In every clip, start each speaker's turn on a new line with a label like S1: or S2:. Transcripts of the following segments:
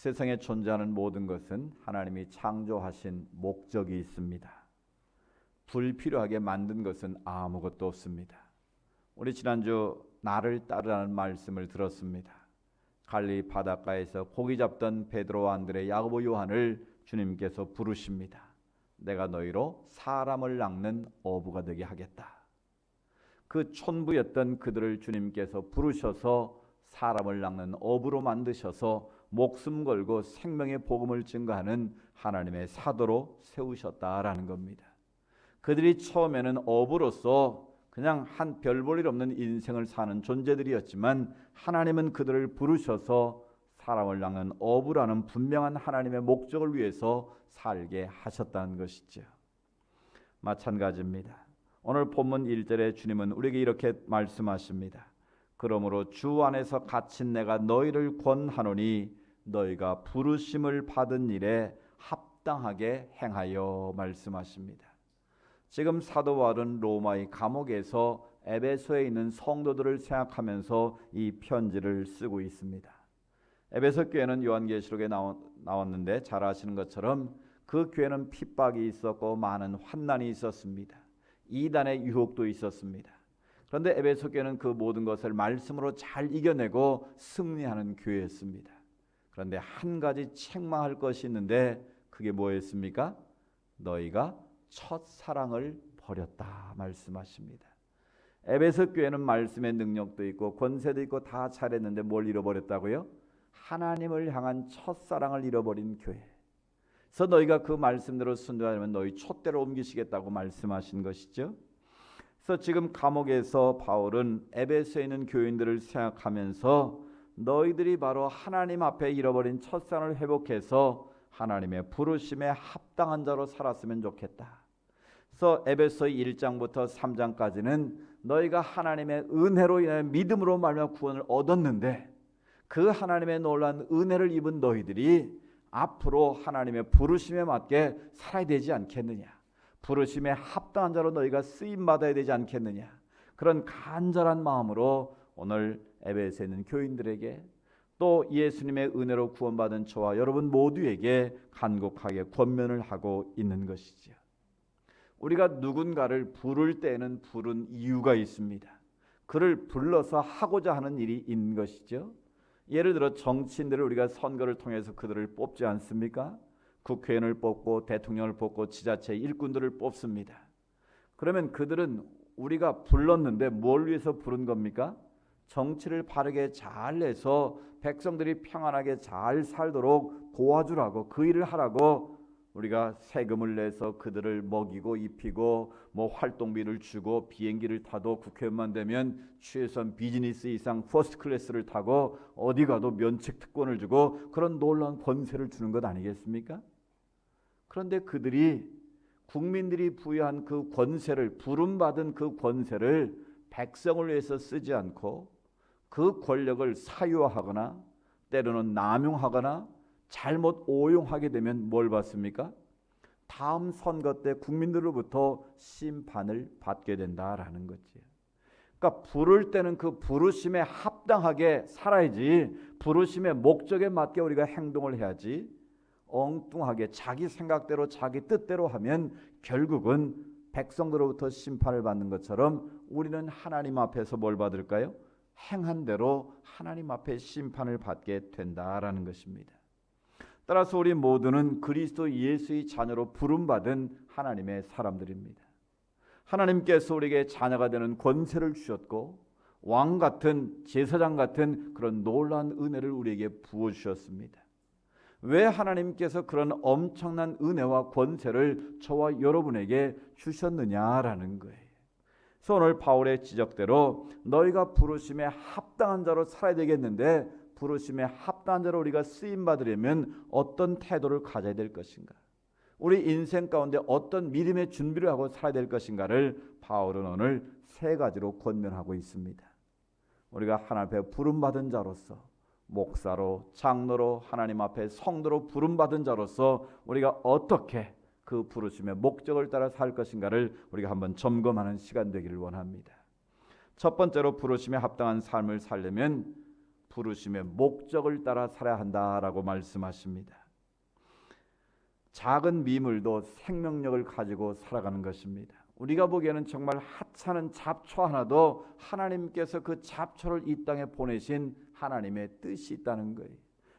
S1: 세상에 존재하는 모든 것은 하나님이 창조하신 목적이 있습니다. 불필요하게 만든 것은 아무것도 없습니다. 우리 지난주 나를 따르라는 말씀을 들었습니다. 갈릴리 바닷가에서 고기 잡던 베드로와 안드레, 야고보, 요한을 주님께서 부르십니다. 내가 너희로 사람을 낚는 어부가 되게 하겠다. 그 촌부였던 그들을 주님께서 부르셔서 사람을 낚는 어부로 만드셔서 목숨 걸고 생명의 복음을 증거하는 하나님의 사도로 세우셨다라는 겁니다. 그들이 처음에는 어부로서 그냥 한 별 볼 일 없는 인생을 사는 존재들이었지만 하나님은 그들을 부르셔서 사람을 낚는 어부라는 분명한 하나님의 목적을 위해서 살게 하셨다는 것이죠. 마찬가지입니다. 오늘 본문 1절에 주님은 우리에게 이렇게 말씀하십니다. 그러므로 주 안에서 갇힌 내가 너희를 권하노니 너희가 부르심을 받은 일에 합당하게 행하여 말씀하십니다. 지금 사도 바울은 로마의 감옥에서 에베소에 있는 성도들을 생각하면서 이 편지를 쓰고 있습니다. 에베소 교회는 요한계시록에 나왔는데 잘 아시는 것처럼 그 교회는 핍박이 있었고 많은 환난이 있었습니다. 이단의 유혹도 있었습니다. 그런데 에베소 교회는 그 모든 것을 말씀으로 잘 이겨내고 승리하는 교회였습니다. 그런데 한 가지 책망할 것이 있는데 그게 뭐였습니까? 너희가 첫사랑을 버렸다 말씀하십니다. 에베소 교회는 말씀의 능력도 있고 권세도 있고 다 잘했는데 뭘 잃어버렸다고요? 하나님을 향한 첫사랑을 잃어버린 교회. 그래서 너희가 그 말씀대로 순종하면 너희 촛대로 옮기시겠다고 말씀하신 것이죠. 그래서 지금 감옥에서 바울은 에베소에 있는 교인들을 생각하면서 너희들이 바로 하나님 앞에 잃어버린 첫사랑을 회복해서 하나님의 부르심에 합당한 자로 살았으면 좋겠다. 그래서 에베소 1장부터 3장까지는 너희가 하나님의 은혜로 인하여 믿음으로 말미암아 구원을 얻었는데 그 하나님의 놀라운 은혜를 입은 너희들이 앞으로 하나님의 부르심에 맞게 살아야 되지 않겠느냐. 부르심에 합당한 자로 너희가 쓰임받아야 되지 않겠느냐. 그런 간절한 마음으로 오늘 에베소에 있는 교인들에게 또 예수님의 은혜로 구원받은 저와 여러분 모두에게 간곡하게 권면을 하고 있는 것이죠. 우리가 누군가를 부를 때에는 부른 이유가 있습니다. 그를 불러서 하고자 하는 일이 있는 것이죠. 예를 들어 정치인들을 우리가 선거를 통해서 그들을 뽑지 않습니까? 국회의원을 뽑고 대통령을 뽑고 지자체 일꾼들을 뽑습니다. 그러면 그들은 우리가 불렀는데 뭘 위해서 부른 겁니까? 정치를 바르게 잘 내서 백성들이 평안하게 잘 살도록 도와주라고, 그 일을 하라고 우리가 세금을 내서 그들을 먹이고 입히고 뭐 활동비를 주고 비행기를 타도 국회의원만 되면 최소한 비즈니스 이상 퍼스트 클래스를 타고 어디 가도 면책 특권을 주고 그런 놀라운 권세를 주는 것 아니겠습니까? 그런데 그들이 국민들이 부여한 그 권세를, 부름받은 그 권세를 백성을 위해서 쓰지 않고 그 권력을 사유화하거나 때로는 남용하거나 잘못 오용하게 되면 뭘 받습니까? 다음 선거 때 국민들로부터 심판을 받게 된다라는 거지. 그러니까 부를 때는 그 부르심에 합당하게 살아야지, 부르심의 목적에 맞게 우리가 행동을 해야지, 엉뚱하게 자기 생각대로 자기 뜻대로 하면 결국은 백성들로부터 심판을 받는 것처럼 우리는 하나님 앞에서 뭘 받을까요? 행한 대로 하나님 앞에 심판을 받게 된다라는 것입니다. 따라서 우리 모두는 그리스도 예수의 자녀로 부름받은 하나님의 사람들입니다. 하나님께서 우리에게 자녀가 되는 권세를 주셨고 왕 같은, 제사장 같은 그런 놀라운 은혜를 우리에게 부어주셨습니다. 왜 하나님께서 그런 엄청난 은혜와 권세를 저와 여러분에게 주셨느냐라는 거예요. 그래서 오늘 바울의 지적대로 너희가 부르심에 합당한 자로 살아야 되겠는데 부르심에 합당한 자로 우리가 쓰임받으려면 어떤 태도를 가져야 될 것인가, 우리 인생 가운데 어떤 믿음의 준비를 하고 살아야 될 것인가를 바울은 오늘 세 가지로 권면하고 있습니다. 우리가 하나님 앞에 부름받은 자로서, 목사로, 장로로, 하나님 앞에 성도로 부름받은 자로서 우리가 어떻게 그 부르심의 목적을 따라 살 것인가를 우리가 한번 점검하는 시간 되기를 원합니다. 첫 번째로 부르심에 합당한 삶을 살려면 부르심의 목적을 따라 살아야 한다라고 말씀하십니다. 작은 미물도 생명력을 가지고 살아가는 것입니다. 우리가 보기에는 정말 하찮은 잡초 하나도 하나님께서 그 잡초를 이 땅에 보내신 하나님의 뜻이 있다는 거예요.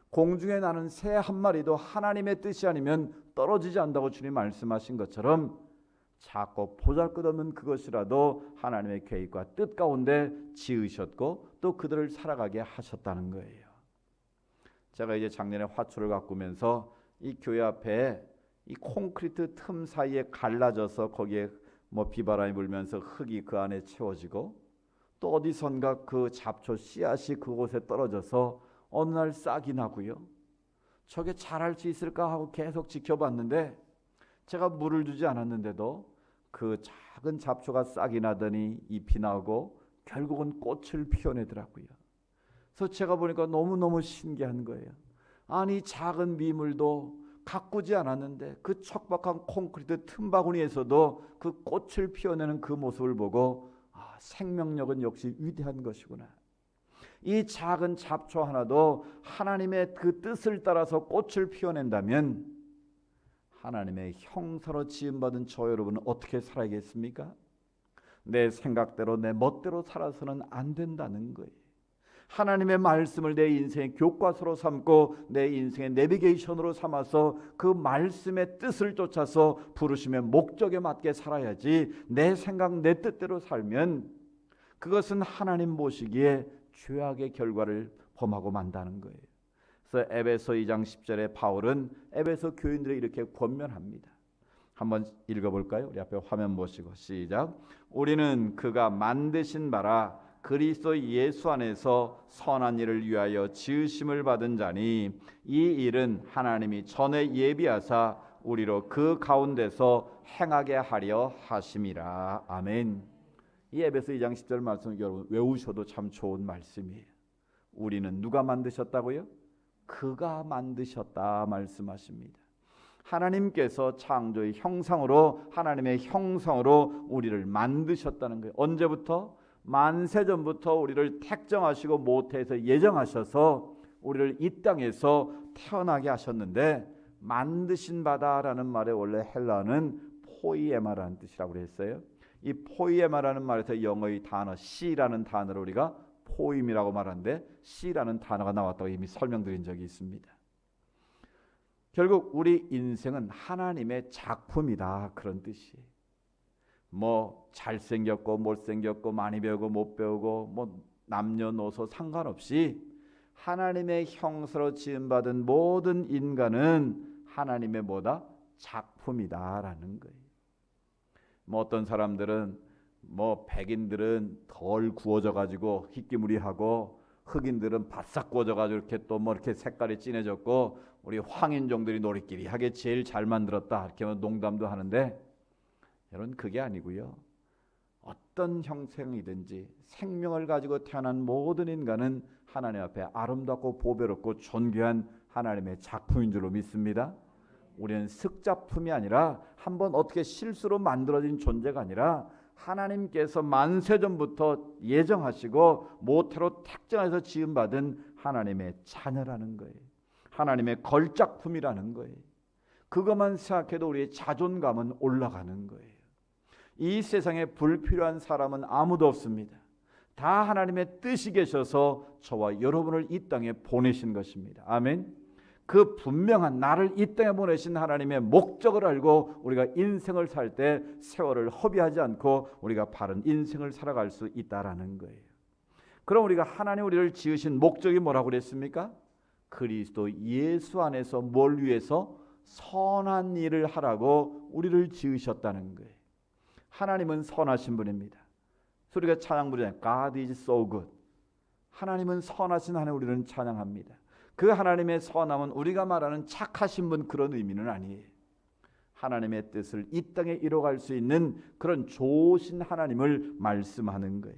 S1: 공중에 나는 새 한 마리도 하나님의 뜻이 아니면 떨어지지 않는다고 주님 말씀하신 것처럼 작고 보잘것없는 그것이라도 하나님의 계획과 뜻 가운데 지으셨고 또 그들을 살아가게 하셨다는 거예요. 제가 이제 작년에 화초를 가꾸면서 이 교회 앞에 이 콘크리트 틈 사이에 갈라져서 거기에 뭐 비바람이 불면서 흙이 그 안에 채워지고 또 어디선가 그 잡초 씨앗이 그곳에 떨어져서 어느 날 싹이 나고요. 저게 자랄 수 있을까 하고 계속 지켜봤는데 제가 물을 주지 않았는데도 그 작은 잡초가 싹이 나더니 잎이 나고 결국은 꽃을 피워내더라고요. 그래서 제가 보니까 너무너무 신기한 거예요. 아니 작은 미물도 가꾸지 않았는데 그 척박한 콘크리트 틈바구니에서도 그 꽃을 피워내는 그 모습을 보고 생명력은 역시 위대한 것이구나. 이 작은 잡초 하나도 하나님의 그 뜻을 따라서 꽃을 피워낸다면 하나님의 형상으로 지음받은 저 여러분은 어떻게 살아야겠습니까? 내 생각대로 내 멋대로 살아서는 안 된다는 거예요. 하나님의 말씀을 내 인생의 교과서로 삼고 내 인생의 내비게이션으로 삼아서 그 말씀의 뜻을 쫓아서 부르심의 목적에 맞게 살아야지 내 생각 내 뜻대로 살면 그것은 하나님 보시기에 죄악의 결과를 범하고 만다는 거예요. 그래서 에베소 2장 10절에 바울은 에베소 교인들을 이렇게 권면합니다. 한번 읽어볼까요? 우리 앞에 화면 보시고 시작. 우리는 그가 만드신 바라 그리스도 예수 안에서 선한 일을 위하여 지으심을 받은 자니 이 일은 하나님이 전에 예비하사 우리로 그 가운데서 행하게 하려 하심이라. 아멘. 이 에베소 2장 10절 말씀 여러분 외우셔도 참 좋은 말씀이에요. 우리는 누가 만드셨다고요? 그가 만드셨다 말씀하십니다. 하나님께서 창조의 형상으로 하나님의 형상으로 우리를 만드셨다는 거예요. 언제부터? 만세전부터 우리를 택정하시고 모태에서 예정하셔서 우리를 이 땅에서 태어나게 하셨는데 만드신 바다라는 말의 원래 헬라어는 포이에마라는 뜻이라고 그랬어요. 이 포이에마라는 말에서 영어의 단어 C라는 단어를 우리가 포임이라고 말하는데 C라는 단어가 나왔다고 이미 설명드린 적이 있습니다. 결국 우리 인생은 하나님의 작품이다 그런 뜻이에요. 뭐 잘생겼고 못생겼고 많이 배우고 못 배우고 뭐 남녀노소 상관없이 하나님의 형상으로 지음받은 모든 인간은 하나님의 뭐다? 작품이다라는 거예요. 뭐 어떤 사람들은 뭐 백인들은 덜 구워져 가지고 희끼무리하고 흑인들은 바싹 구워져 가지고 이렇게 또 뭐 이렇게 색깔이 진해졌고 우리 황인종들이 노리끼리 하게 제일 잘 만들었다 이렇게 농담도 하는데 여러분 그게 아니고요. 어떤 형상이든지 생명을 가지고 태어난 모든 인간은 하나님 앞에 아름답고 보배롭고 존귀한 하나님의 작품인 줄로 믿습니다. 우리는 습작품이 아니라 한번 어떻게 실수로 만들어진 존재가 아니라 하나님께서 만세전부터 예정하시고 모태로 택정해서 지음받은 하나님의 자녀라는 거예요. 하나님의 걸작품이라는 거예요. 그것만 생각해도 우리의 자존감은 올라가는 거예요. 이 세상에 불필요한 사람은 아무도 없습니다. 다 하나님의 뜻이 계셔서 저와 여러분을 이 땅에 보내신 것입니다. 아멘. 그 분명한 나를 이 땅에 보내신 하나님의 목적을 알고 우리가 인생을 살 때 세월을 허비하지 않고 우리가 바른 인생을 살아갈 수 있다라는 거예요. 그럼 우리가 하나님 우리를 지으신 목적이 뭐라고 그랬습니까? 그리스도 예수 안에서 뭘 위해서? 선한 일을 하라고 우리를 지으셨다는 거예요. 하나님은 선하신 분입니다. 우리가 찬양 부르잖아요. God is so good. 하나님은 선하신 하나님 우리는 찬양합니다. 그 하나님의 선함은 우리가 말하는 착하신 분 그런 의미는 아니에요. 하나님의 뜻을 이 땅에 이뤄갈 수 있는 그런 좋으신 하나님을 말씀하는 거예요.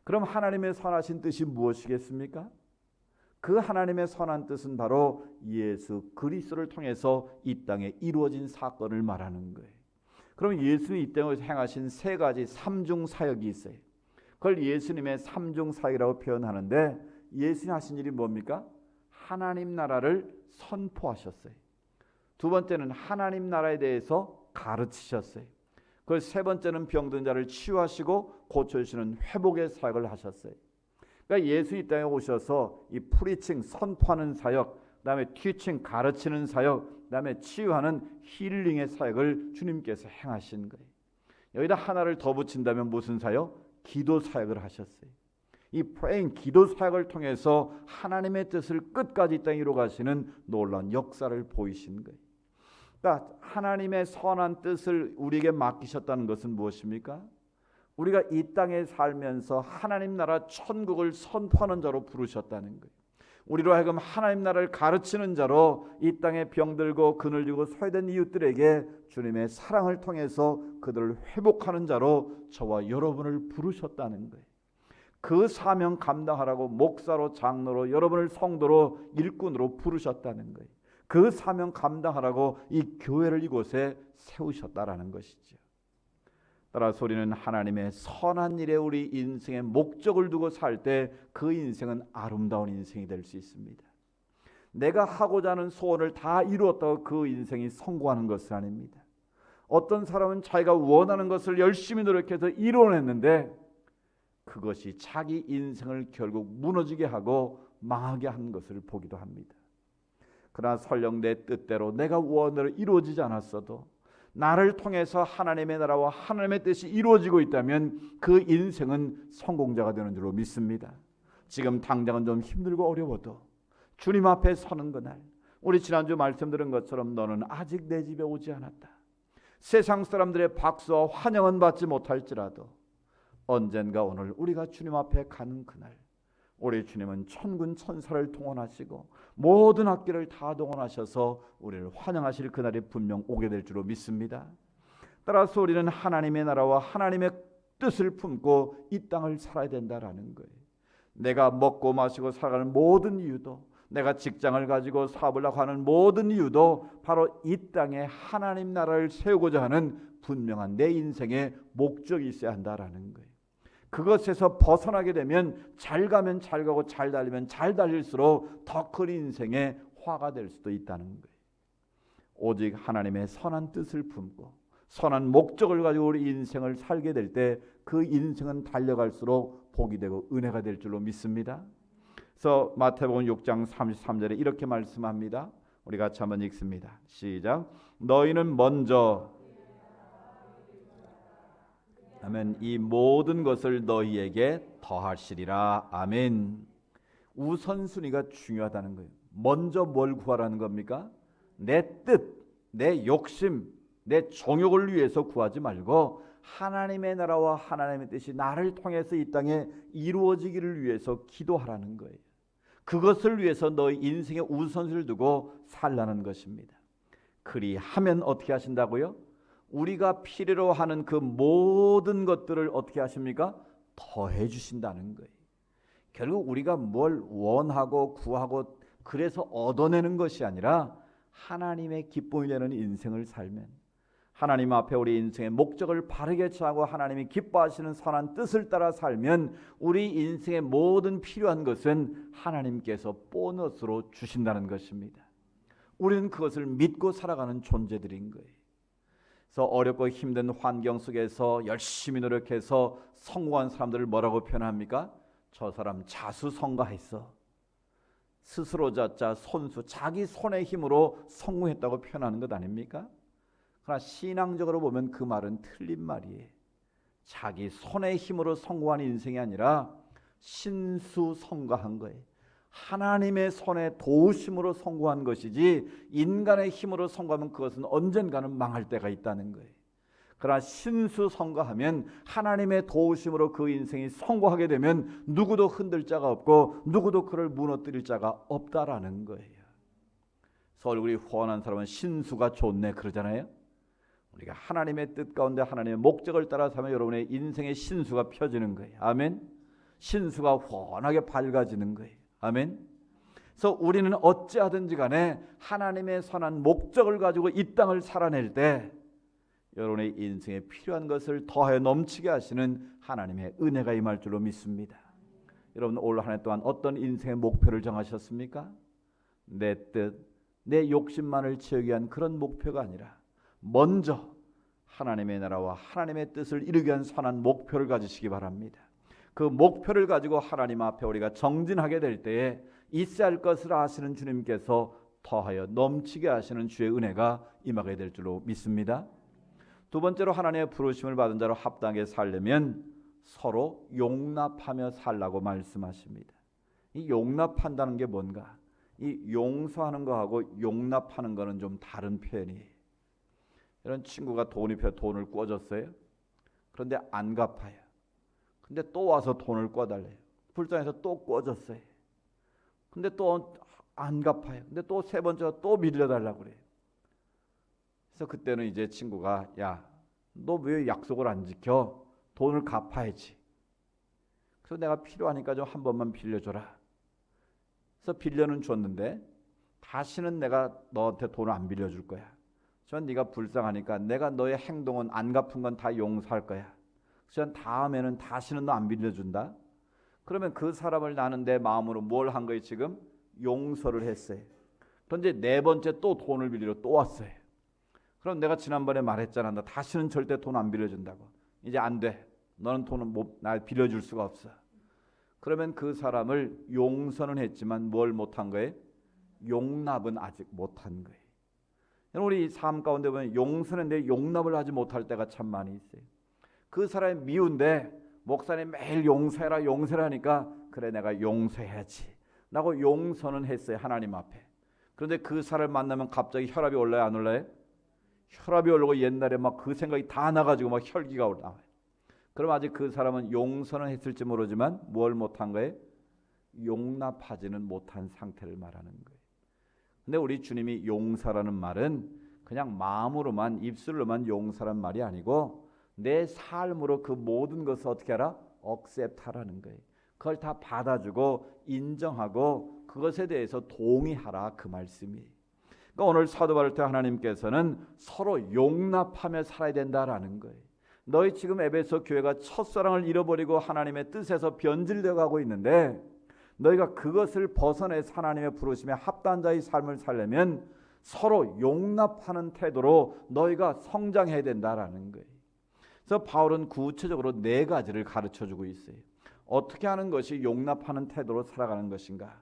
S1: 그럼 하나님의 선하신 뜻이 무엇이겠습니까? 그 하나님의 선한 뜻은 바로 예수 그리스도를 통해서 이 땅에 이루어진 사건을 말하는 거예요. 그럼 예수님이 이 땅에서 행하신 세 가지 삼중 사역이 있어요. 그걸 예수님의 삼중 사역이라고 표현하는데 예수님 하신 일이 뭡니까? 하나님 나라를 선포하셨어요. 두 번째는 하나님 나라에 대해서 가르치셨어요. 그리고 세 번째는 병든 자를 치유하시고 고쳐주시는 회복의 사역을 하셨어요. 그러니까 예수 이 땅에 오셔서 이 프리칭 선포하는 사역, 그다음에 티칭 가르치는 사역, 그다음에 치유하는 힐링의 사역을 주님께서 행하신 거예요. 여기다 하나를 더 붙인다면 무슨 사역? 기도 사역을 하셨어요. 이 프레잉 기도 사역을 통해서 하나님의 뜻을 끝까지 이 땅에 이루어 가시는 놀라운 역사를 보이신 거예요. 그러니까 하나님의 선한 뜻을 우리에게 맡기셨다는 것은 무엇입니까? 우리가 이 땅에 살면서 하나님 나라 천국을 선포하는 자로 부르셨다는 거예요. 우리로 하여금 하나님 나라를 가르치는 자로 이 땅에 병들고 그늘지고 소외된 이웃들에게 주님의 사랑을 통해서 그들을 회복하는 자로 저와 여러분을 부르셨다는 거예요. 그 사명 감당하라고 목사로, 장로로, 여러분을 성도로, 일꾼으로 부르셨다는 거예요. 그 사명 감당하라고 이 교회를 이곳에 세우셨다라는 것이죠. 따라서 우리는 하나님의 선한 일에 우리 인생의 목적을 두고 살 때 그 인생은 아름다운 인생이 될 수 있습니다. 내가 하고자 하는 소원을 다 이루었다고 그 인생이 성공하는 것은 아닙니다. 어떤 사람은 자기가 원하는 것을 열심히 노력해서 이뤄냈는데 그것이 자기 인생을 결국 무너지게 하고 망하게 한 것을 보기도 합니다. 그러나 설령 내 뜻대로 내가 원하는 대로 이루어지지 않았어도 나를 통해서 하나님의 나라와 하나님의 뜻이 이루어지고 있다면 그 인생은 성공자가 되는 줄로 믿습니다. 지금 당장은 좀 힘들고 어려워도 주님 앞에 서는 그날, 우리 지난주 말씀 들은 것처럼 너는 아직 내 집에 오지 않았다. 세상 사람들의 박수와 환영은 받지 못할지라도 언젠가 오늘 우리가 주님 앞에 가는 그날, 우리 주님은 천군 천사를 동원하시고 모든 악기를 다 동원하셔서 우리를 환영하실 그날이 분명 오게 될 줄로 믿습니다. 따라서 우리는 하나님의 나라와 하나님의 뜻을 품고 이 땅을 살아야 된다라는 거예요. 내가 먹고 마시고 살아가는 모든 이유도, 내가 직장을 가지고 사업을 하고 하는 모든 이유도 바로 이 땅에 하나님 나라를 세우고자 하는 분명한 내 인생의 목적이 있어야 한다라는 거예요. 그것에서 벗어나게 되면 잘 가면 잘 가고 잘 달리면 잘 달릴수록 더 큰 인생의 화가 될 수도 있다는 거예요. 오직 하나님의 선한 뜻을 품고 선한 목적을 가지고 우리 인생을 살게 될 때 그 인생은 달려갈수록 복이 되고 은혜가 될 줄로 믿습니다. 그래서 마태복음 6장 33절에 이렇게 말씀합니다. 우리 같이 한번 읽습니다. 시작. 너희는 먼저 아멘. 이 모든 것을 너희에게 더하시리라. 아멘. 우선순위가 중요하다는 거예요. 먼저 뭘 구하라는 겁니까? 내 뜻, 내 욕심, 내 정욕을 위해서 구하지 말고 하나님의 나라와 하나님의 뜻이 나를 통해서 이 땅에 이루어지기를 위해서 기도하라는 거예요. 그것을 위해서 너희 인생의 우선순위를 두고 살라는 것입니다. 그리하면 어떻게 하신다고요? 우리가 필요로 하는 그 모든 것들을 어떻게 하십니까? 더해 주신다는 거예요. 결국 우리가 뭘 원하고 구하고 그래서 얻어내는 것이 아니라 하나님의 기쁨이 되는 인생을 살면, 하나님 앞에 우리 인생의 목적을 바르게 정하고 하나님이 기뻐하시는 선한 뜻을 따라 살면 우리 인생의 모든 필요한 것은 하나님께서 보너스로 주신다는 것입니다. 우리는 그것을 믿고 살아가는 존재들인 거예요. 그래서 어렵고 힘든 환경 속에서 열심히 노력해서 성공한 사람들을 뭐라고 표현합니까? 저 사람 자수성가했어. 스스로 자자 손수, 자기 손의 힘으로 성공했다고 표현하는 것 아닙니까? 그러나 신앙적으로 보면 그 말은 틀린 말이에요. 자기 손의 힘으로 성공한 인생이 아니라 신수성가한 거예요. 하나님의 손의 도우심으로 성공한 것이지 인간의 힘으로 성공하면 그것은 언젠가는 망할 때가 있다는 거예요. 그러나 신수성가하면 하나님의 도우심으로 그 인생이 성공하게 되면 누구도 흔들 자가 없고 누구도 그를 무너뜨릴 자가 없다라는 거예요. 그래서 얼굴이 훤한 사람은 신수가 좋네 그러잖아요. 우리가 하나님의 뜻 가운데 하나님의 목적을 따라 살면 여러분의 인생의 신수가 펴지는 거예요. 아멘. 신수가 훤하게 밝아지는 거예요. 아멘. 그래서 우리는 어찌하든지 간에 하나님의 선한 목적을 가지고 이 땅을 살아낼 때 여러분의 인생에 필요한 것을 더해 넘치게 하시는 하나님의 은혜가 임할 줄로 믿습니다. 여러분 올 한 해 동안 어떤 인생의 목표를 정하셨습니까? 내 뜻, 내 욕심만을 채우기 위한 그런 목표가 아니라 먼저 하나님의 나라와 하나님의 뜻을 이루기 위한 선한 목표를 가지시기 바랍니다. 그 목표를 가지고 하나님 앞에 우리가 정진하게 될 때에 있어야 할 것을 아시는 주님께서 더하여 넘치게 하시는 주의 은혜가 임하게 될 줄로 믿습니다. 두 번째로 하나님의 부르심을 받은 자로 합당하게 살려면 서로 용납하며 살라고 말씀하십니다. 이 용납한다는 게 뭔가? 이 용서하는 거하고 용납하는 거는 좀 다른 표현이에요. 이런 친구가 돈을 꿔줬어요. 그런데 안 갚아요. 근데 또 와서 돈을 꿔달래요. 불쌍해서 또 꿔줬어요. 근데 또 안 갚아요. 근데 또 세 번째 또 빌려달라고 그래요. 그래서 그때는 이제 친구가 야, 너 왜 약속을 안 지켜? 돈을 갚아야지. 그래서 내가 필요하니까 좀 한 번만 빌려줘라. 그래서 빌려는 줬는데 다시는 내가 너한테 돈을 안 빌려줄 거야. 전 네가 불쌍하니까 내가 너의 행동은 안 갚은 건 다 용서할 거야. 전 다음에는 다시는 너 안 빌려준다. 그러면 그 사람을 나는 내 마음으로 뭘 한 거예요? 지금 용서를 했어요. 그런데 네 번째 또 돈을 빌리러 또 왔어요. 그럼 내가 지난번에 말했잖아. 나 다시는 절대 돈 안 빌려준다고. 이제 안 돼. 너는 돈은 날 빌려줄 수가 없어. 그러면 그 사람을 용서는 했지만 뭘 못한 거예요? 용납은 아직 못한 거예요. 우리 삶 가운데 보면 용서는데 용납을 하지 못할 때가 참 많이 있어요. 그 사람이 미운데 목사님 매일 용서해라 하니까 그래 내가 용서해야지 라고 용서는 했어요. 하나님 앞에. 그런데 그 사람을 만나면 갑자기 혈압이 올라요? 안 올라요? 혈압이 올라고 옛날에 막 그 생각이 다 나가지고 막 혈기가 올라와요. 그럼 아직 그 사람은 용서는 했을지 모르지만 뭘 못한 거예요? 용납하지는 못한 상태를 말하는 거예요. 근데 우리 주님이 용서라는 말은 그냥 마음으로만 입술로만 용서란 말이 아니고 내 삶으로 그 모든 것을 어떻게 하라? 억셉트하라는 거예요. 그걸 다 받아주고 인정하고 그것에 대해서 동의하라 그 말씀이에요. 그러니까 오늘 사도 바울 때 하나님께서는 서로 용납하며 살아야 된다라는 거예요. 너희 지금 에베소 교회가 첫사랑을 잃어버리고 하나님의 뜻에서 변질되어 가고 있는데 너희가 그것을 벗어내서 하나님의 부르심에 합당한 자의 삶을 살려면 서로 용납하는 태도로 너희가 성장해야 된다라는 거예요. 그래서 바울은 구체적으로 네 가지를 가르쳐주고 있어요. 어떻게 하는 것이 용납하는 태도로 살아가는 것인가?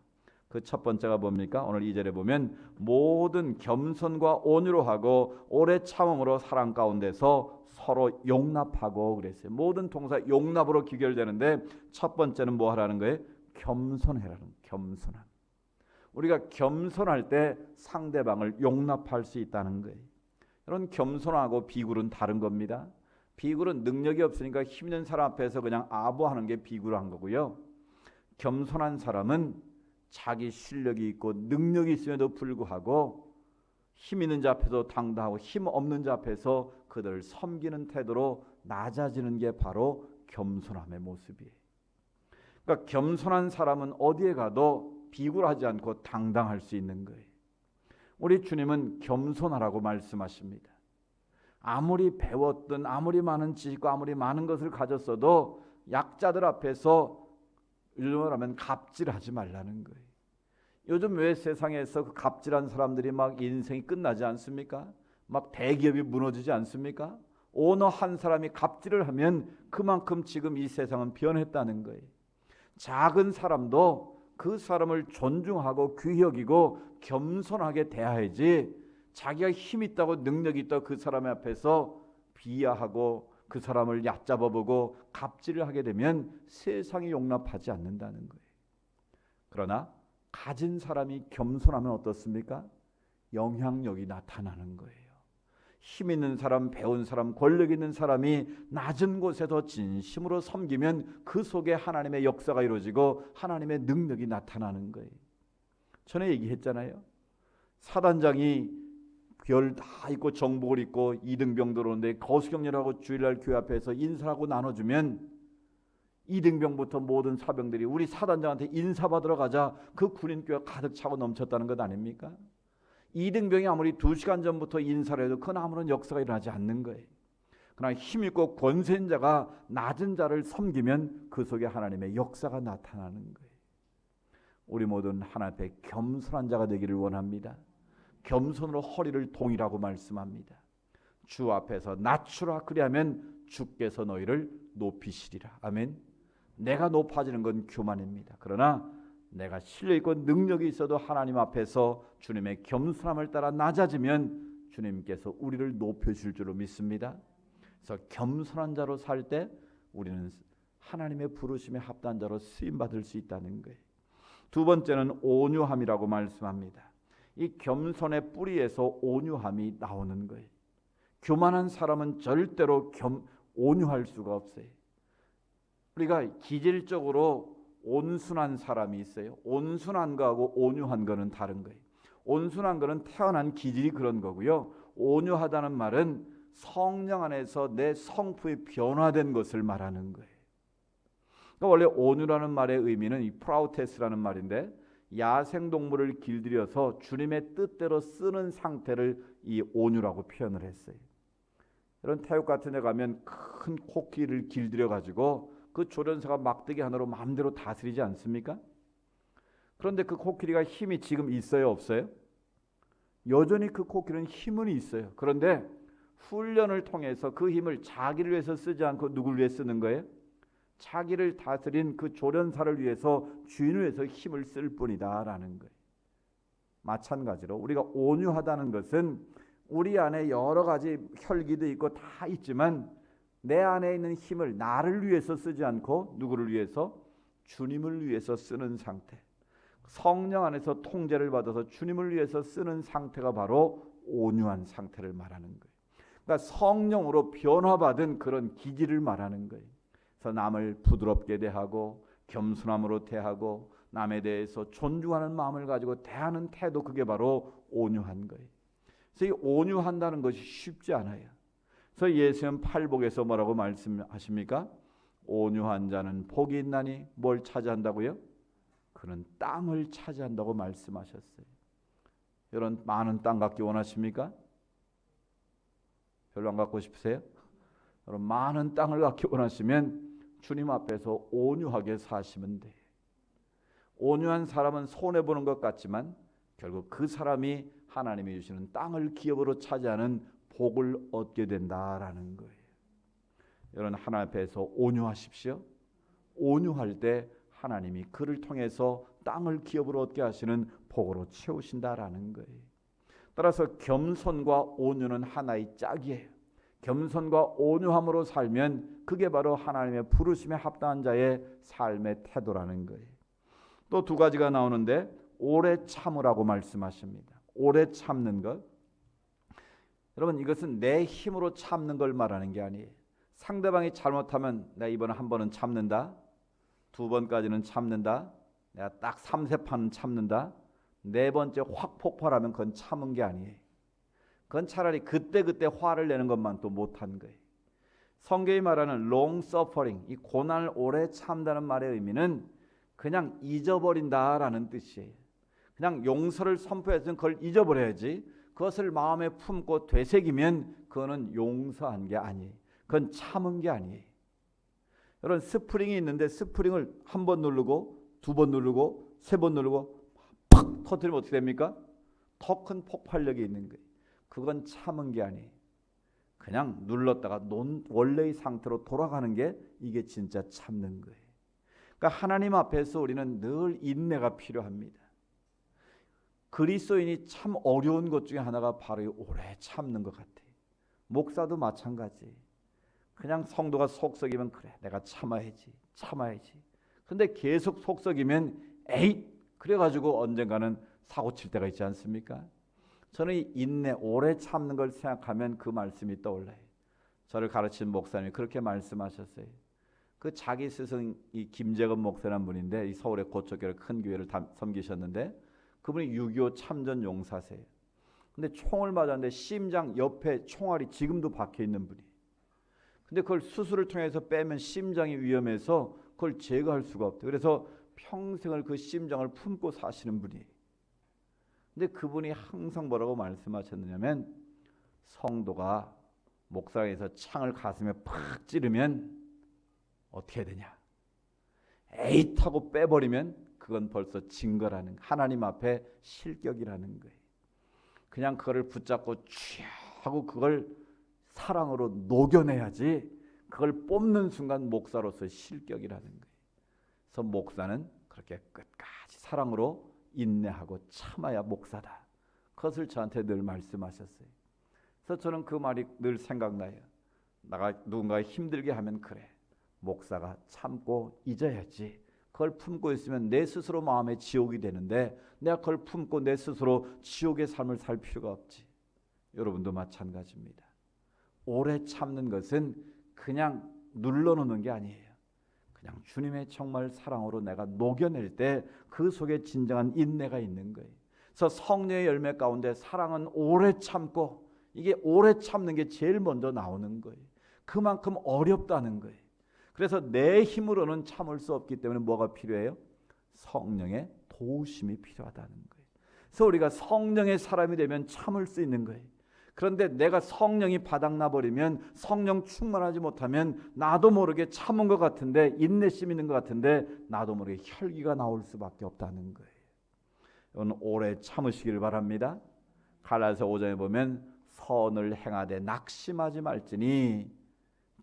S1: 그 첫 번째가 뭡니까? 오늘 2절에 보면 모든 겸손과 온유로 하고 오래 참음으로 사랑 가운데서 서로 용납하고 그랬어요. 모든 동사 용납으로 귀결되는데 첫 번째는 뭐 하라는 거예요? 겸손해라는 겸손함. 우리가 겸손할 때 상대방을 용납할 수 있다는 거예요. 여러분 겸손하고 비굴은 다른 겁니다. 비굴은 능력이 없으니까 힘 있는 사람 앞에서 그냥 아부하는 게 비굴한 거고요. 겸손한 사람은 자기 실력이 있고 능력이 있음에도 불구하고 힘 있는 자 앞에서 당당하고 힘 없는 자 앞에서 그들을 섬기는 태도로 낮아지는 게 바로 겸손함의 모습이에요. 그러니까 겸손한 사람은 어디에 가도 비굴하지 않고 당당할 수 있는 거예요. 우리 주님은 겸손하라고 말씀하십니다. 아무리 배웠든 아무리 많은 지식과 아무리 많은 것을 가졌어도 약자들 앞에서 일말하면 갑질하지 말라는 거예요. 요즘 왜 세상에서 그 갑질한 사람들이 막 인생이 끝나지 않습니까? 막 대기업이 무너지지 않습니까? 오너 한 사람이 갑질을 하면 그만큼 지금 이 세상은 변했다는 거예요. 작은 사람도 그 사람을 존중하고 귀히 여기고 겸손하게 대해야지 자기가 힘 있다고 능력이 있다고 그 사람 앞에서 비하하고 그 사람을 얕잡아보고 갑질을 하게 되면 세상이 용납하지 않는다는 거예요. 그러나 가진 사람이 겸손하면 어떻습니까? 영향력이 나타나는 거예요. 힘 있는 사람, 배운 사람, 권력 있는 사람이 낮은 곳에서 진심으로 섬기면 그 속에 하나님의 역사가 이루어지고 하나님의 능력이 나타나는 거예요. 전에 얘기했잖아요. 사단장이 별 다 입고 정복을 입고 이등병 들어오는데 거수경렬하고 주일날 교회 앞에서 인사하고 나눠주면 이등병부터 모든 사병들이 우리 사단장한테 인사받으러 가자 그 군인교회가 가득 차고 넘쳤다는 것 아닙니까? 이등병이 아무리 2시간 전부터 인사를 해도 그건 아무런 역사가 일어나지 않는 거예요. 그러나 힘있고 권세 있는 자가 낮은 자를 섬기면 그 속에 하나님의 역사가 나타나는 거예요. 우리 모두는 하나님 앞에 겸손한 자가 되기를 원합니다. 겸손으로 허리를 동이라고 말씀합니다. 주 앞에서 낮추라, 그리하면 주께서 너희를 높이시리라. 아멘. 내가 높아지는 건 교만입니다. 그러나 내가 실력있고 능력이 있어도 하나님 앞에서 주님의 겸손함을 따라 낮아지면 주님께서 우리를 높여주실 줄로 믿습니다. 그래서 겸손한 자로 살 때 우리는 하나님의 부르심에 합당한 자로 쓰임받을 수 있다는 거예요. 두 번째는 온유함이라고 말씀합니다. 이 겸손의 뿌리에서 온유함이 나오는 거예요. 교만한 사람은 절대로 온유할 수가 없어요. 우리가 기질적으로 온순한 사람이 있어요. 온순한 거하고 온유한 거는 다른 거예요. 온순한 거는 태어난 기질이 그런 거고요. 온유하다는 말은 성령 안에서 내 성품이 변화된 것을 말하는 거예요. 그러니까 원래 온유라는 말의 의미는 이 프라우테스라는 말인데, 야생동물을 길들여서 주님의 뜻대로 쓰는 상태를 이 온유라고 표현을 했어요. 이런 태국 같은 데 가면 큰 코끼리를 길들여 가지고 그 조련사가 막대기 하나로 마음대로 다스리지 않습니까? 그런데 그 코끼리가 힘이 지금 있어요, 없어요? 여전히 그 코끼리는 힘은 있어요. 그런데 훈련을 통해서 그 힘을 자기를 위해서 쓰지 않고 누구를 위해 쓰는 거예요? 자기를 다스린 그 조련사를 위해서, 주인을 위해서 힘을 쓸 뿐이다라는 거예요. 마찬가지로 우리가 온유하다는 것은 우리 안에 여러 가지 혈기도 있고 다 있지만 내 안에 있는 힘을 나를 위해서 쓰지 않고 누구를 위해서? 주님을 위해서 쓰는 상태. 성령 안에서 통제를 받아서 주님을 위해서 쓰는 상태가 바로 온유한 상태를 말하는 거예요. 그러니까 성령으로 변화받은 그런 기질을 말하는 거예요. 그래서 남을 부드럽게 대하고 겸손함으로 대하고 남에 대해서 존중하는 마음을 가지고 대하는 태도, 그게 바로 온유한 거예요. 그래서 이 온유한다는 것이 쉽지 않아요. 그래서 예수님 팔복에서 뭐라고 말씀하십니까? 온유한 자는 복이 있나니 뭘 차지한다고요? 그는 땅을 차지한다고 말씀하셨어요. 여러분, 많은 땅 갖기 원하십니까? 별로 안 갖고 싶으세요? 여러분, 많은 땅을 갖기 원하시면 주님 앞에서 온유하게 사시면 돼요. 온유한 사람은 손해보는 것 같지만 결국 그 사람이 하나님이 주시는 땅을 기업으로 차지하는 복을 얻게 된다라는 거예요. 여러분, 하나님 앞에서 온유하십시오. 온유할 때 하나님이 그를 통해서 땅을 기업으로 얻게 하시는 복으로 채우신다라는 거예요. 따라서 겸손과 온유는 하나의 짝이에요. 겸손과 온유함으로 살면 그게 바로 하나님의 부르심에 합당한 자의 삶의 태도라는 거예요. 또 두 가지가 나오는데, 오래 참으라고 말씀하십니다. 오래 참는 것. 여러분, 이것은 내 힘으로 참는 걸 말하는 게 아니에요. 상대방이 잘못하면 내가 이번에 한 번은 참는다, 두 번까지는 참는다, 내가 딱 3세판은 참는다, 네 번째 확 폭발하면 그건 참은 게 아니에요. 그건 차라리 그때그때 화를 내는 것만 또 못한 거예요. 성경이 말하는 long suffering, 이 고난을 오래 참다는 말의 의미는 그냥 잊어버린다라는 뜻이에요. 그냥 용서를 선포해서는 그걸 잊어버려야지, 그것을 마음에 품고 되새기면 그거는 용서한 게 아니에요. 그건 참은 게 아니에요. 여러분, 스프링이 있는데 스프링을 한 번 누르고 두 번 누르고 세 번 누르고 팍 터뜨리면 어떻게 됩니까? 더 큰 폭발력이 있는 거예요. 그건 참은 게 아니에요. 그냥 눌렀다가 원래의 상태로 돌아가는 게 이게 진짜 참는 거예요. 그러니까 하나님 앞에서 우리는 늘 인내가 필요합니다. 그리스도인이 참 어려운 것 중에 하나가 바로 오래 참는 것 같아요. 목사도 마찬가지. 그냥 성도가 속썩이면 그래, 내가 참아야지. 근데 계속 속썩이면 에잇, 그래가지고 언젠가는 사고 칠 때가 있지 않습니까? 저는 이 인내, 오래 참는 걸 생각하면 그 말씀이 떠올라요. 저를 가르친 목사님이 그렇게 말씀하셨어요. 그 자기 스승 이 김재건 목사라는 분인데, 이 서울의 고척교회 큰 교회를 섬기셨는데, 그분이 6.25 참전 용사세요. 근데 총을 맞았는데 심장 옆에 총알이 지금도 박혀 있는 분이. 근데 그걸 수술을 통해서 빼면 심장이 위험해서 그걸 제거할 수가 없대요. 그래서 평생을 그 심장을 품고 사시는 분이에요. 근데 그분이 항상 뭐라고 말씀하셨느냐면, 성도가 목사에서 창을 가슴에 팍 찌르면 어떻게 되냐? 에잇 하고 빼버리면 그건 벌써 증거라는, 하나님 앞에 실격이라는 거예요. 그냥 그거를 붙잡고 쥐 하고 그걸 사랑으로 녹여내야지, 그걸 뽑는 순간 목사로서 실격이라는 거예요. 그래서 목사는 그렇게 끝까지 사랑으로 인내하고 참아야 목사다. 그것을 저한테 늘 말씀하셨어요. 그래서 저는 그 말이 늘 생각나요. 내가 누군가 힘들게 하면 그래, 목사가 참고 잊어야지. 그걸 품고 있으면 내 스스로 마음의 지옥이 되는데 내가 그걸 품고 내 스스로 지옥의 삶을 살 필요가 없지. 여러분도 마찬가지입니다. 오래 참는 것은 그냥 눌러놓는 게 아니에요. 그냥 주님의 정말 사랑으로 내가 녹여낼 때 그 속에 진정한 인내가 있는 거예요. 그래서 성령의 열매 가운데 사랑은 오래 참고, 이게 오래 참는 게 제일 먼저 나오는 거예요. 그만큼 어렵다는 거예요. 그래서 내 힘으로는 참을 수 없기 때문에 뭐가 필요해요? 성령의 도우심이 필요하다는 거예요. 그래서 우리가 성령의 사람이 되면 참을 수 있는 거예요. 그런데 내가 성령이 바닥나 버리면, 성령 충만하지 못하면 나도 모르게 참은 것 같은데, 인내심 있는 것 같은데 나도 모르게 혈기가 나올 수밖에 없다는 거예요. 여러분 오래 참으시길 바랍니다. 갈라디아서 5장에 보면 선을 행하되 낙심하지 말지니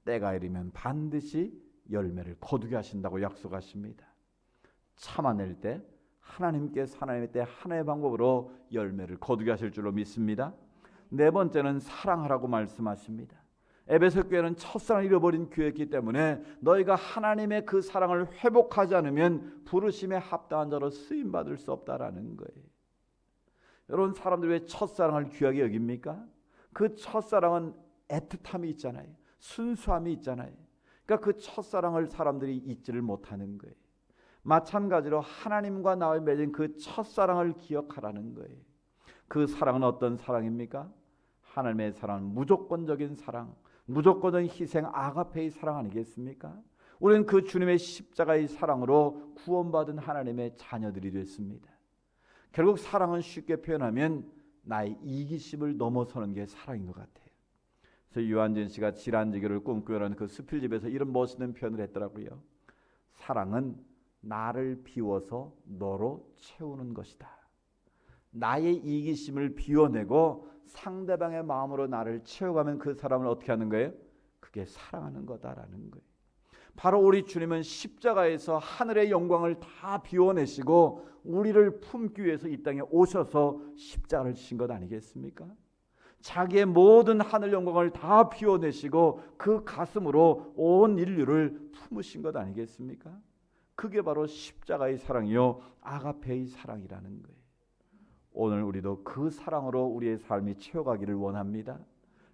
S1: 때가 이르면 반드시 열매를 거두게 하신다고 약속하십니다. 참아낼 때 하나님께서 하나님의 때 하나의 방법으로 열매를 거두게 하실 줄로 믿습니다. 네 번째는 사랑하라고 말씀하십니다. 에베소 교회는 첫사랑을 잃어버린 교회였기 때문에 너희가 하나님의 그 사랑을 회복하지 않으면 부르심에 합당한 자로 쓰임받을 수 없다라는 거예요. 여러분 사람들이 왜 첫사랑을 귀하게 여깁니까? 그 첫사랑은 애틋함이 있잖아요. 순수함이 있잖아요. 그러니까 그 첫사랑을 사람들이 잊지를 못하는 거예요. 마찬가지로 하나님과 나의 맺은 그 첫사랑을 기억하라는 거예요. 그 사랑은 어떤 사랑입니까? 하나님의 사랑은 무조건적인 사랑, 무조건적인 희생, 아가페의 사랑 아니겠습니까? 우리는 그 주님의 십자가의 사랑으로 구원받은 하나님의 자녀들이 됐습니다. 결국 사랑은 쉽게 표현하면 나의 이기심을 넘어서는 게 사랑인 것 같아요. 그래서 유한진 씨가 질환지교를 꿈꾸려는 그 수필집에서 이런 멋있는 표현을 했더라고요. 사랑은 나를 비워서 너로 채우는 것이다. 나의 이기심을 비워내고 상대방의 마음으로 나를 채워가면 그 사람을 어떻게 하는 거예요? 그게 사랑하는 거다라는 거예요. 바로 우리 주님은 십자가에서 하늘의 영광을 다 비워내시고 우리를 품기 위해서 이 땅에 오셔서 십자가를 지신 것 아니겠습니까? 자기의 모든 하늘 영광을 다 비워내시고 그 가슴으로 온 인류를 품으신 것 아니겠습니까? 그게 바로 십자가의 사랑이요 아가페의 사랑이라는 거예요. 오늘 우리도 그 사랑으로 우리의 삶이 채워가기를 원합니다.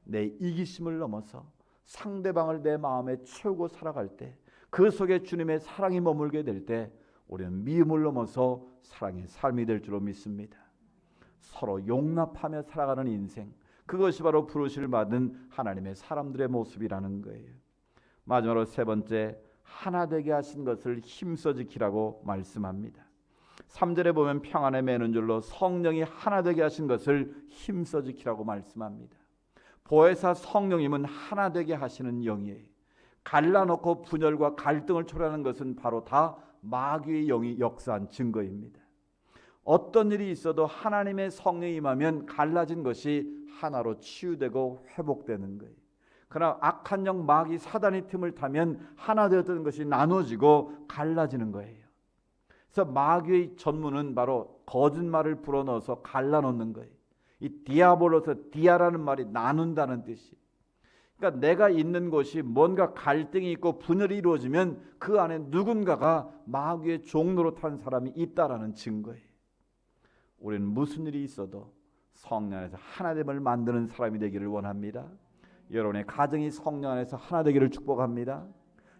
S1: 내 이기심을 넘어서 상대방을 내 마음에 채우고 살아갈 때, 그 속에 주님의 사랑이 머물게 될 때 우리는 미움을 넘어서 사랑의 삶이 될 줄로 믿습니다. 서로 용납하며 살아가는 인생, 그것이 바로 부르심을 받은 하나님의 사람들의 모습이라는 거예요. 마지막으로 세 번째, 하나 되게 하신 것을 힘써 지키라고 말씀합니다. 3절에 보면 평안에 매는 줄로 성령이 하나 되게 하신 것을 힘써 지키라고 말씀합니다. 보혜사 성령님은 하나 되게 하시는 영이에요. 갈라놓고 분열과 갈등을 초래하는 것은 바로 다 마귀의 영이 역사한 증거입니다. 어떤 일이 있어도 하나님의 성령이 임하면 갈라진 것이 하나로 치유되고 회복되는 거예요. 그러나 악한 영 마귀 사단의 틈을 타면 하나 되었던 것이 나눠지고 갈라지는 거예요. 그래서 마귀의 전문은 바로 거짓말을 불어넣어서 갈라놓는 거예요. 이 디아볼로서 디아라는 말이 나눈다는 뜻이. 그러니까 내가 있는 곳이 뭔가 갈등이 있고 분열이 이루어지면 그 안에 누군가가 마귀의 종로로 탄 사람이 있다라는 증거예요. 우리는 무슨 일이 있어도 성령 안에서 하나됨을 만드는 사람이 되기를 원합니다. 여러분의 가정이 성령 안에서 하나 되기를 축복합니다.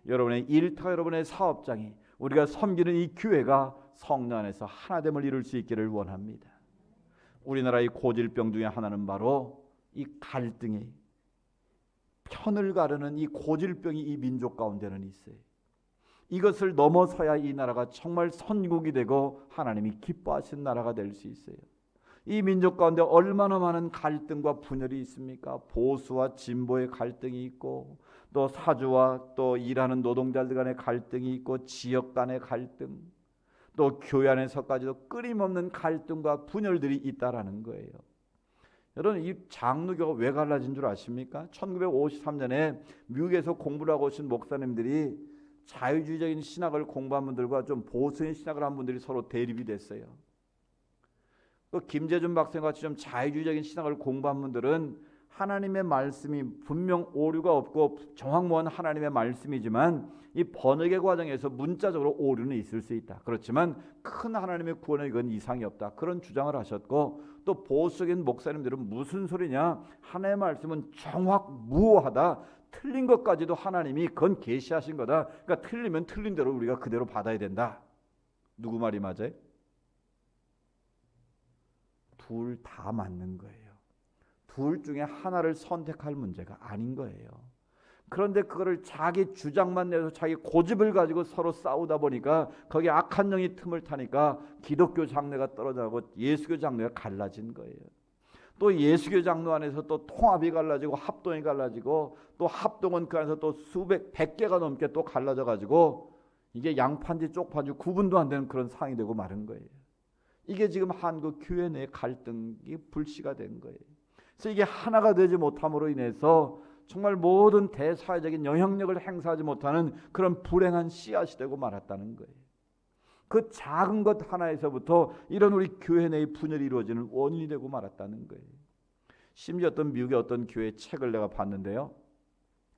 S1: 여러분의 일터, 여러분의 사업장이, 우리가 섬기는 이 교회가 성령 안에서 하나됨을 이룰 수 있기를 원합니다. 우리나라의 고질병 중에 하나는 바로 이 갈등이, 편을 가르는 이 고질병이 이 민족 가운데는 있어요. 이것을 넘어서야 이 나라가 정말 선국이 되고 하나님이 기뻐하시는 나라가 될 수 있어요. 이 민족 가운데 얼마나 많은 갈등과 분열이 있습니까? 보수와 진보의 갈등이 있고, 또 사주와 또 일하는 노동자들 간의 갈등이 있고, 지역 간의 갈등, 또 교회 안에서까지도 끊임없는 갈등과 분열들이 있다라는 거예요. 여러분, 이 장로교가 왜 갈라진 줄 아십니까? 1953년에 미국에서 공부를 하고 오신 목사님들이 자유주의적인 신학을 공부한 분들과 좀 보수적인 신학을 한 분들이 서로 대립이 됐어요. 그 김재준 박사님 같이 좀 자유주의적인 신학을 공부한 분들은 하나님의 말씀이 분명 오류가 없고 정확무한 하나님의 말씀이지만 이 번역의 과정에서 문자적으로 오류는 있을 수 있다. 그렇지만 큰 하나님의 구원에 이건 이상이 없다. 그런 주장을 하셨고, 또 보수적인 목사님들은 무슨 소리냐? 하나님의 말씀은 정확무호하다. 틀린 것까지도 하나님이 그건 계시하신 거다. 그러니까 틀리면 틀린 대로 우리가 그대로 받아야 된다. 누구 말이 맞아요? 둘 다 맞는 거예요. 둘 중에 하나를 선택할 문제가 아닌 거예요. 그런데 그거를 자기 주장만 내서 자기 고집을 가지고 서로 싸우다 보니까 거기에 악한 영이 틈을 타니까 기독교 장로가 떨어져가고 예수교 장로가 갈라진 거예요. 또 예수교 장로 안에서 또 통합이 갈라지고 합동이 갈라지고, 또 합동은 그 안에서 또 수백, 100개가 넘게 또 갈라져 가지고 이게 양판지 쪽판지 구분도 안 되는 그런 상황이 되고 마른 거예요. 이게 지금 한국 교회 내 갈등이 불씨가 된 거예요. 그래서 이게 하나가 되지 못함으로 인해서 정말 모든 대사회적인 영향력을 행사하지 못하는 그런 불행한 씨앗이 되고 말았다는 거예요. 그 작은 것 하나에서부터 이런 우리 교회 내의 분열이 이루어지는 원인이 되고 말았다는 거예요. 심지어 어떤 미국의 어떤 교회 책을 내가 봤는데요,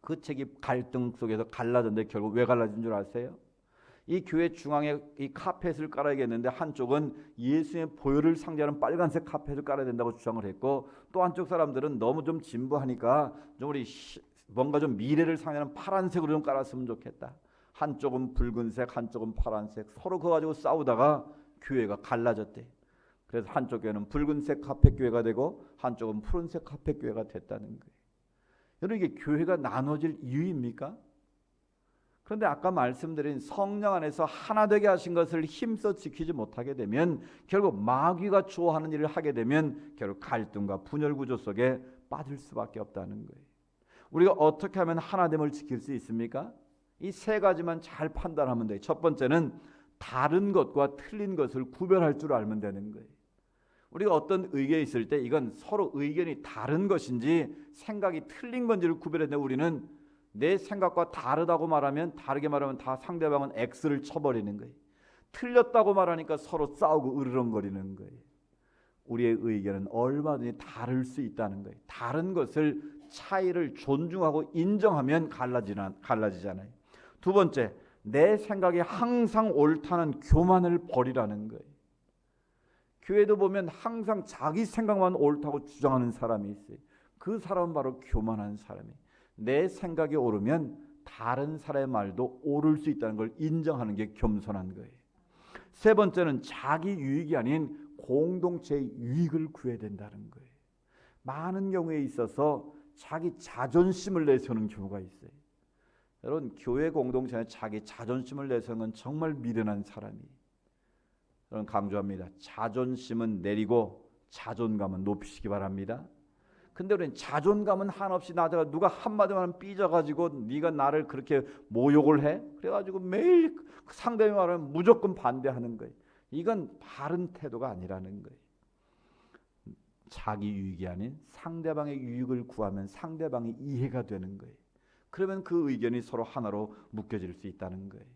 S1: 그 책이 갈등 속에서 갈라졌는데 결국 왜 갈라진 줄 아세요? 이 교회 중앙에 이 카펫을 깔아야겠는데 한쪽은 예수의 보혈을 상징하는 빨간색 카펫을 깔아야 된다고 주장을 했고, 또 한쪽 사람들은 너무 좀 진부하니까 좀 우리 뭔가 좀 미래를 상징하는 파란색으로 좀 깔았으면 좋겠다. 한쪽은 붉은색, 한쪽은 파란색, 서로 그거 가지고 싸우다가 교회가 갈라졌대. 그래서 한쪽 교회는 붉은색 카펫 교회가 되고 한쪽은 푸른색 카펫 교회가 됐다는 거예요. 여러분, 이게 교회가 나눠질 이유입니까? 그런데 아까 말씀드린 성령 안에서 하나 되게 하신 것을 힘써 지키지 못하게 되면, 결국 마귀가 좋아하는 일을 하게 되면 결국 갈등과 분열 구조 속에 빠질 수밖에 없다는 거예요. 우리가 어떻게 하면 하나됨을 지킬 수 있습니까? 이 세 가지만 잘 판단하면 돼요. 첫 번째는 다른 것과 틀린 것을 구별할 줄 알면 되는 거예요. 우리가 어떤 의견이 있을 때 이건 서로 의견이 다른 것인지 생각이 틀린 건지를 구별해야 돼요. 우리는 내 생각과 다르다고 말하면, 다르게 말하면 다 상대방은 X를 쳐버리는 거예요. 틀렸다고 말하니까 서로 싸우고 으르렁거리는 거예요. 우리의 의견은 얼마든지 다를 수 있다는 거예요. 다른 것을, 차이를 존중하고 인정하면 갈라지잖아요. 두 번째, 내 생각이 항상 옳다는 교만을 버리라는 거예요. 교회도 보면 항상 자기 생각만 옳다고 주장하는 사람이 있어요. 그 사람은 바로 교만한 사람이에요. 내 생각이 옳으면 다른 사람의 말도 옳을 수 있다는 걸 인정하는 게 겸손한 거예요. 세 번째는 자기 유익이 아닌 공동체의 유익을 구해야 된다는 거예요. 많은 경우에 있어서 자기 자존심을 내세우는 경우가 있어요. 여러분, 교회 공동체에 자기 자존심을 내세우는 건 정말 미련한 사람이에요. 저는 강조합니다. 자존심은 내리고 자존감은 높이시기 바랍니다. 근데 우리는 자존감은 한없이 낮아가 누가 한마디만 삐져가지고 네가 나를 그렇게 모욕을 해? 그래가지고 매일 상대방이 말하면 무조건 반대하는 거예요. 이건 바른 태도가 아니라는 거예요. 자기 유익이 아닌 상대방의 유익을 구하면 상대방이 이해가 되는 거예요. 그러면 그 의견이 서로 하나로 묶여질 수 있다는 거예요.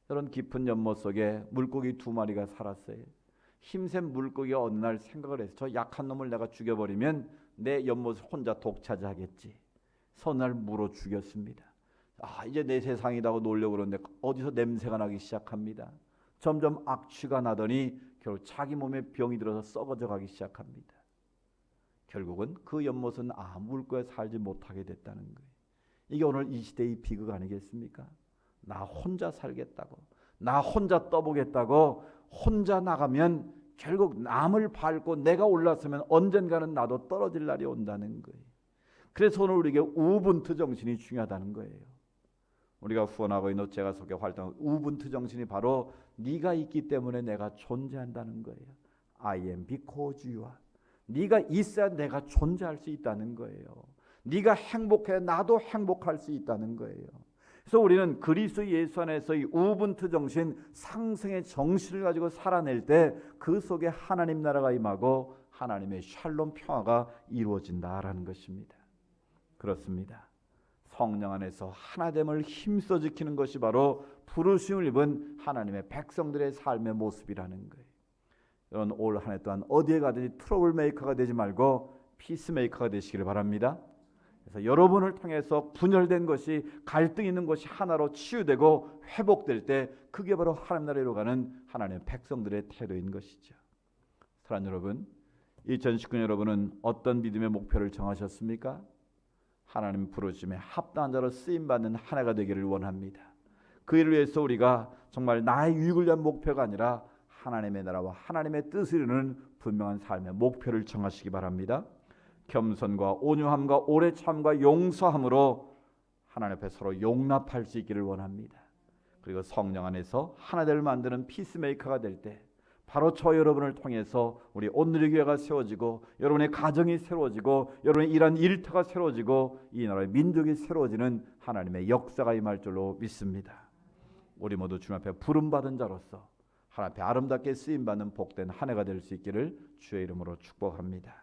S1: 이런 깊은 연못 속에 물고기 2마리가 살았어요. 힘센 물고기가 어느 날 생각을 해서 저 약한 놈을 내가 죽여버리면 내 연못을 혼자 독차지하겠지. 어느 날 물어 죽였습니다. 이제 내 세상이다 하고 놀려고 그러는데 어디서 냄새가 나기 시작합니다. 점점 악취가 나더니 결국 자기 몸에 병이 들어서 썩어져 가기 시작합니다. 결국은 그 연못은 물고기에 살지 못하게 됐다는 거예요. 이게 오늘 이 시대의 비극 아니겠습니까? 나 혼자 살겠다고, 나 혼자 떠보겠다고 혼자 나가면 결국 남을 밟고 내가 올랐으면 언젠가는 나도 떨어질 날이 온다는 거예요. 그래서 오늘 우리에게 우분투 정신이 중요하다는 거예요. 우리가 후원하고 있는 제가 속에 활동하는 우분투 정신이 바로 네가 있기 때문에 내가 존재한다는 거예요. I am because you are. 네가 있어야 내가 존재할 수 있다는 거예요. 네가 행복해 나도 행복할 수 있다는 거예요. 그래서 우리는 그리스도 예수 안에서 이 우분투 정신, 상승의 정신을 가지고 살아낼 때 그 속에 하나님 나라가 임하고 하나님의 샬롬 평화가 이루어진다라는 것입니다. 그렇습니다. 성령 안에서 하나됨을 힘써 지키는 것이 바로 부르심을 입은 하나님의 백성들의 삶의 모습이라는 거예요. 여러분 올 한 해 동안 어디에 가든지 트러블 메이커가 되지 말고 피스 메이커가 되시기를 바랍니다. 그래서 여러분을 통해서 분열된 것이, 갈등 있는 것이 하나로 치유되고 회복될 때 그게 바로 하나님 나라에 이루어가는 하나님의 백성들의 태도인 것이죠. 사랑하는 여러분, 2019년 여러분은 어떤 믿음의 목표를 정하셨습니까? 하나님 부르심에 합당한 자로 쓰임받는 한 해가 되기를 원합니다. 그 일을 위해서 우리가 정말 나의 유익을 위한 목표가 아니라 하나님의 나라와 하나님의 뜻을 이루는 분명한 삶의 목표를 정하시기 바랍니다. 겸손과 온유함과 오래 참과 용서함으로 하나님 앞에 서로 용납할 수 있기를 원합니다. 그리고 성령 안에서 하나됨을 만드는 피스메이커가 될 때 바로 저 여러분을 통해서 우리 온누리 교회가 세워지고 여러분의 가정이 새로워지고 여러분의 일한 일터가 새로워지고 이 나라의 민족이 새로워지는 하나님의 역사가 임할 줄로 믿습니다. 우리 모두 주님 앞에 부름받은 자로서 하나님 앞에 아름답게 쓰임받는 복된 한 해가 될 수 있기를 주의 이름으로 축복합니다.